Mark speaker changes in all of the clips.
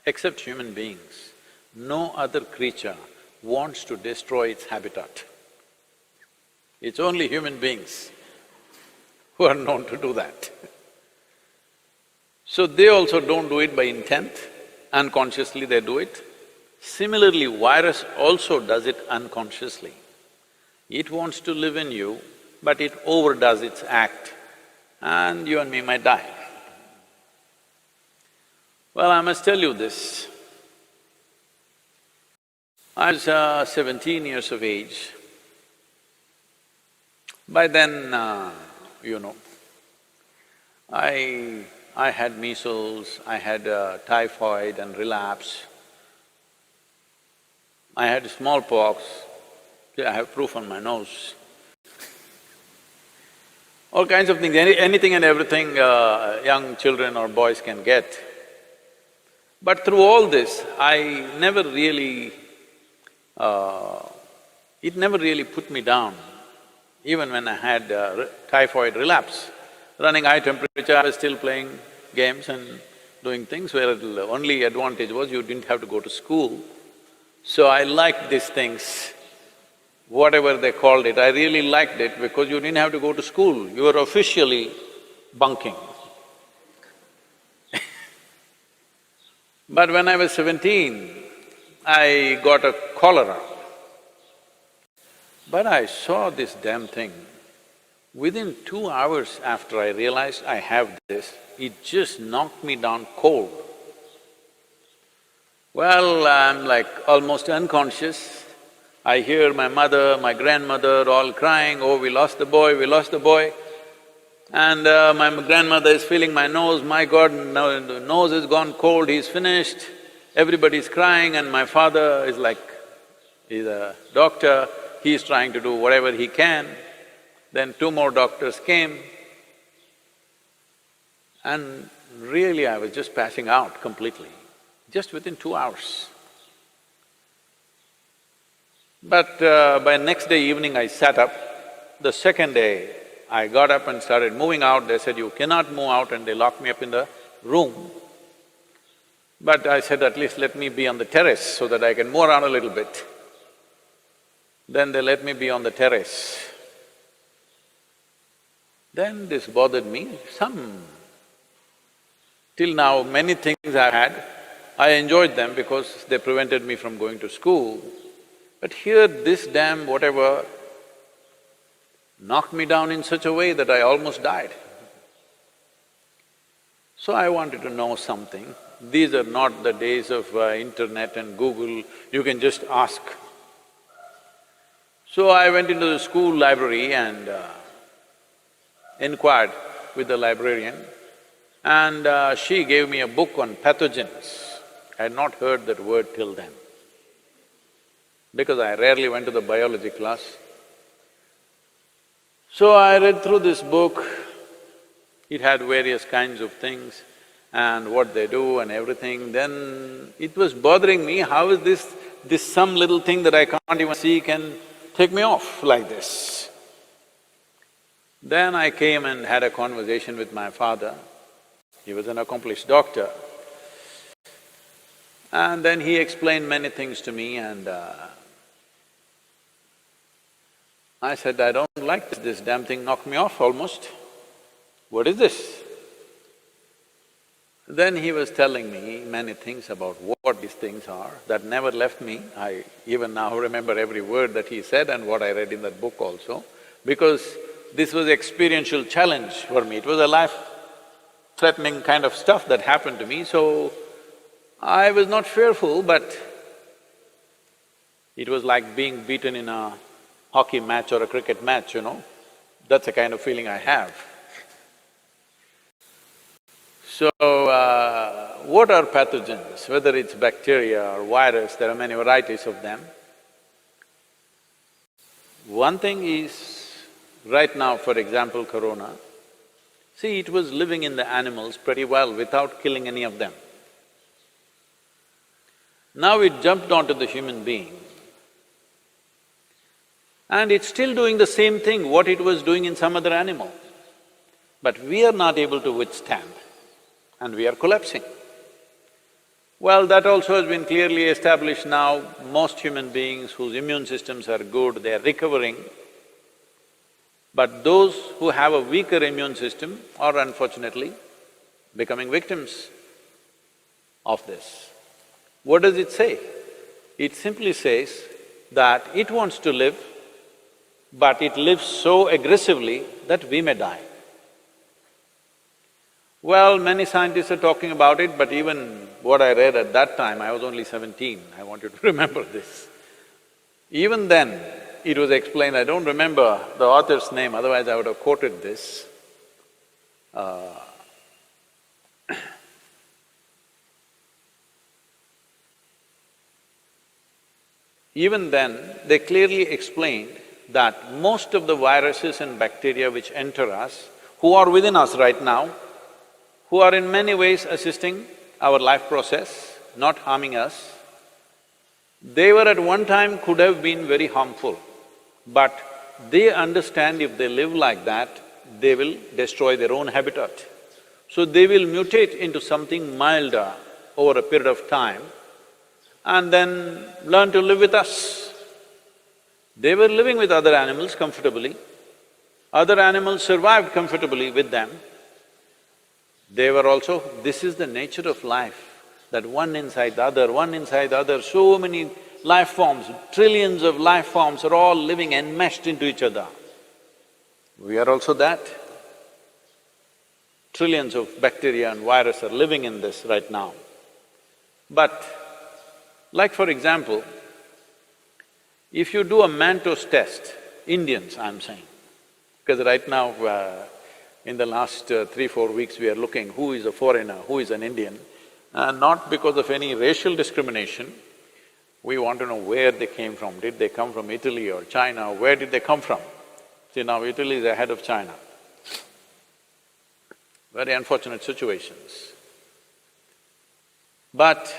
Speaker 1: except human beings, no other creature wants to destroy its habitat. It's only human beings who are known to do that. So they also don't do it by intent, unconsciously they do it. Similarly, virus also does it unconsciously. It wants to live in you, but it overdoes its act, and you and me might die. Well, I must tell you this. I was 17 years of age. By then, I had measles, I had typhoid and relapse. I had smallpox, I have proof on my nose. All kinds of things, anything and everything young children or boys can get. But through all this, I never really… it never really put me down. Even when I had typhoid relapse, running high temperature, I was still playing games and doing things where the only advantage was you didn't have to go to school. So I liked these things, whatever they called it, I really liked it because you didn't have to go to school, you were officially bunking. But when I was 17, I got a cholera. But I saw this damn thing. Within 2 hours after I realized I have this, it just knocked me down cold. Well, I'm like almost unconscious. I hear my mother, my grandmother all crying, oh, we lost the boy, we lost the boy. And my grandmother is feeling my nose, my God, no, the nose has gone cold, he's finished. Everybody's crying and my father is like, he's a doctor, he's trying to do whatever he can. Then 2 more doctors came and really I was just passing out completely, just within 2 hours. But by next day evening I sat up. The second day I got up and started moving out. They said, you cannot move out, and they locked me up in the room. But I said, at least let me be on the terrace so that I can move around a little bit. Then they let me be on the terrace. Then this bothered me, till now many things I had, I enjoyed them because they prevented me from going to school. But here this damn whatever knocked me down in such a way that I almost died. So I wanted to know something. These are not the days of internet and Google, you can just ask. So I went into the school library and inquired with the librarian, and she gave me a book on pathogens. I had not heard that word till then, because I rarely went to the biology class. So I read through this book, it had various kinds of things and what they do and everything. Then it was bothering me, how is this some little thing that I can't even see can take me off like this? Then I came and had a conversation with my father. He was an accomplished doctor. And then he explained many things to me, and I said, I don't like this damn thing knocked me off almost. What is this? Then he was telling me many things about what these things are that never left me. I even now remember every word that he said and what I read in that book also, because this was experiential challenge for me. It was a life-threatening kind of stuff that happened to me, so I was not fearful, but it was like being beaten in a hockey match or a cricket match, that's the kind of feeling I have. So, what are pathogens? Whether it's bacteria or virus, there are many varieties of them. One thing is, right now, for example, corona, see, it was living in the animals pretty well without killing any of them. Now it jumped onto the human being, and it's still doing the same thing what it was doing in some other animal. But we are not able to withstand, and we are collapsing. Well, that also has been clearly established now. Most human beings whose immune systems are good, they are recovering. But those who have a weaker immune system are unfortunately becoming victims of this. What does it say? It simply says that it wants to live, but it lives so aggressively that we may die. Well, many scientists are talking about it, but even what I read at that time, I was only 17, I want you to remember this. Even then, it was explained, I don't remember the author's name, otherwise I would have quoted this. Even then, they clearly explained that most of the viruses and bacteria which enter us, who are within us right now, who are in many ways assisting our life process, not harming us, they were at one time could have been very harmful, but they understand if they live like that, they will destroy their own habitat. So they will mutate into something milder over a period of time and then learn to live with us. They were living with other animals comfortably, other animals survived comfortably with them. They were also… This is the nature of life, that one inside the other, one inside the other, so many life forms, trillions of life forms are all living enmeshed into each other. We are also that. Trillions of bacteria and virus are living in this right now. But like for example, if you do a Manto's test, Indians I'm saying, because right now in the last 3-4 weeks we are looking who is a foreigner, who is an Indian, not because of any racial discrimination. We want to know where they came from. Did they come from Italy or China? Where did they come from? See, now Italy is ahead of China. Very unfortunate situations. But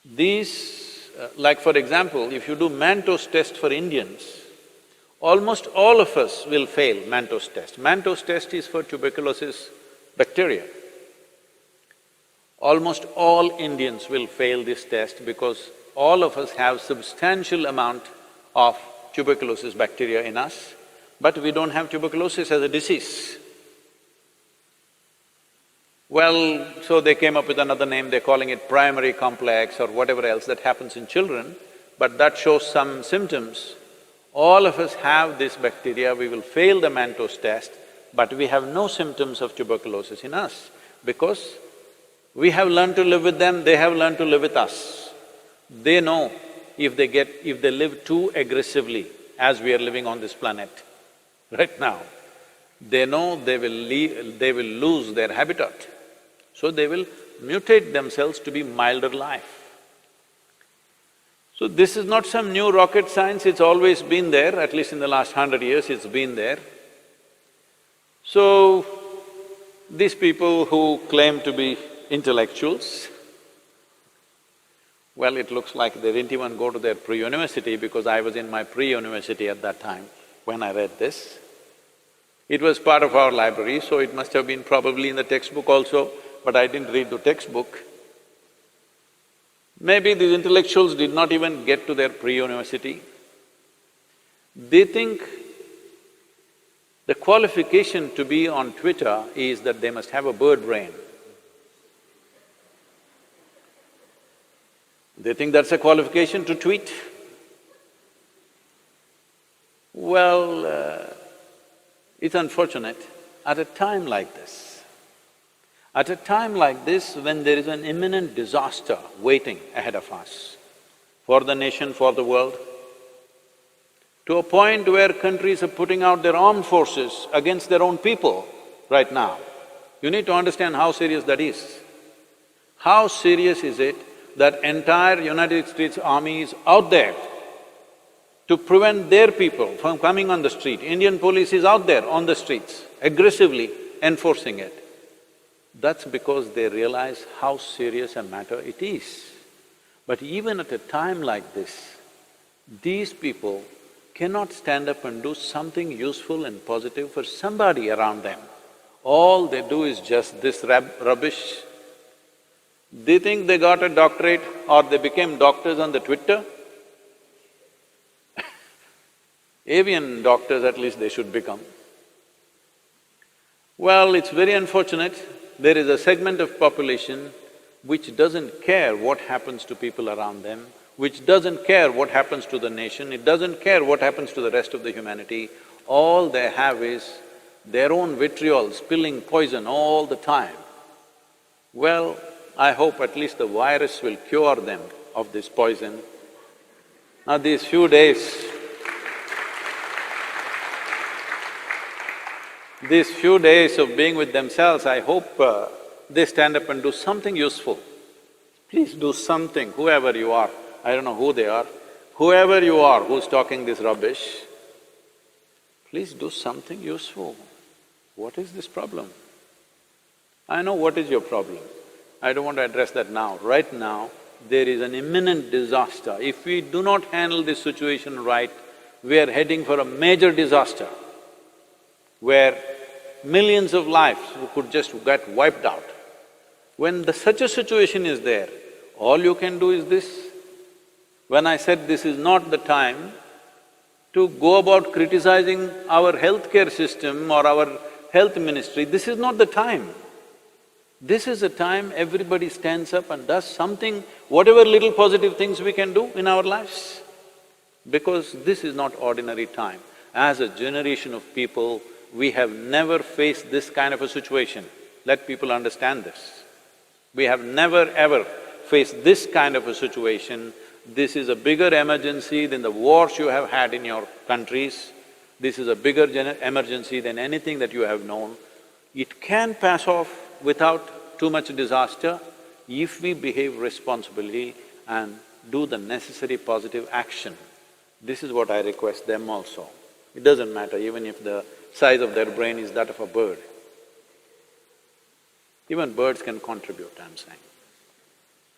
Speaker 1: these… like for example, if you do Manto's test for Indians, almost all of us will fail Manto's test. Manto's test is for tuberculosis bacteria. Almost all Indians will fail this test because all of us have substantial amount of tuberculosis bacteria in us, but we don't have tuberculosis as a disease. Well, so they came up with another name, they're calling it primary complex or whatever else that happens in children, but that shows some symptoms. All of us have this bacteria, we will fail the Manto's test, but we have no symptoms of tuberculosis in us because we have learned to live with them, they have learned to live with us. They know if they live too aggressively as we are living on this planet right now, they know they will lose their habitat. So they will mutate themselves to be milder life. So this is not some new rocket science, it's always been there, at least in the last 100 years it's been there. So, these people who claim to be intellectuals, well, it looks like they didn't even go to their pre-university because I was in my pre-university at that time when I read this. It was part of our library, so it must have been probably in the textbook also, but I didn't read the textbook. Maybe these intellectuals did not even get to their pre-university. They think the qualification to be on Twitter is that they must have a bird brain. They think that's a qualification to tweet. Well, it's unfortunate, at a time like this, when there is an imminent disaster waiting ahead of us, for the nation, for the world, to a point where countries are putting out their armed forces against their own people right now, you need to understand how serious that is. How serious is it that entire United States Army is out there to prevent their people from coming on the street. Indian police is out there on the streets, aggressively enforcing it. That's because they realize how serious a matter it is. But even at a time like this, these people cannot stand up and do something useful and positive for somebody around them. All they do is just this rubbish. Do you think they got a doctorate or they became doctors on the Twitter? Avian doctors at least they should become. Well, it's very unfortunate, there is a segment of population which doesn't care what happens to people around them, which doesn't care what happens to the nation, it doesn't care what happens to the rest of the humanity. All they have is their own vitriol, spilling poison all the time. Well, I hope at least the virus will cure them of this poison. Now these few days, of being with themselves, I hope they stand up and do something useful. Please do something, whoever you are, I don't know who they are, whoever you are who's talking this rubbish, please do something useful. What is this problem? I know what is your problem. I don't want to address that now. Right now, there is an imminent disaster. If we do not handle this situation right, we are heading for a major disaster where millions of lives could just get wiped out. When such a situation is there, all you can do is this. When I said this is not the time to go about criticizing our healthcare system or our health ministry, this is not the time. This is a time everybody stands up and does something, whatever little positive things we can do in our lives. Because this is not ordinary time. As a generation of people, we have never faced this kind of a situation. Let people understand this. We have never ever faced this kind of a situation. This is a bigger emergency than the wars you have had in your countries. This is a bigger emergency than anything that you have known. It can pass off without too much disaster if we behave responsibly and do the necessary positive action. This is what I request them also. It doesn't matter even if the size of their brain is that of a bird. Even birds can contribute, I'm saying.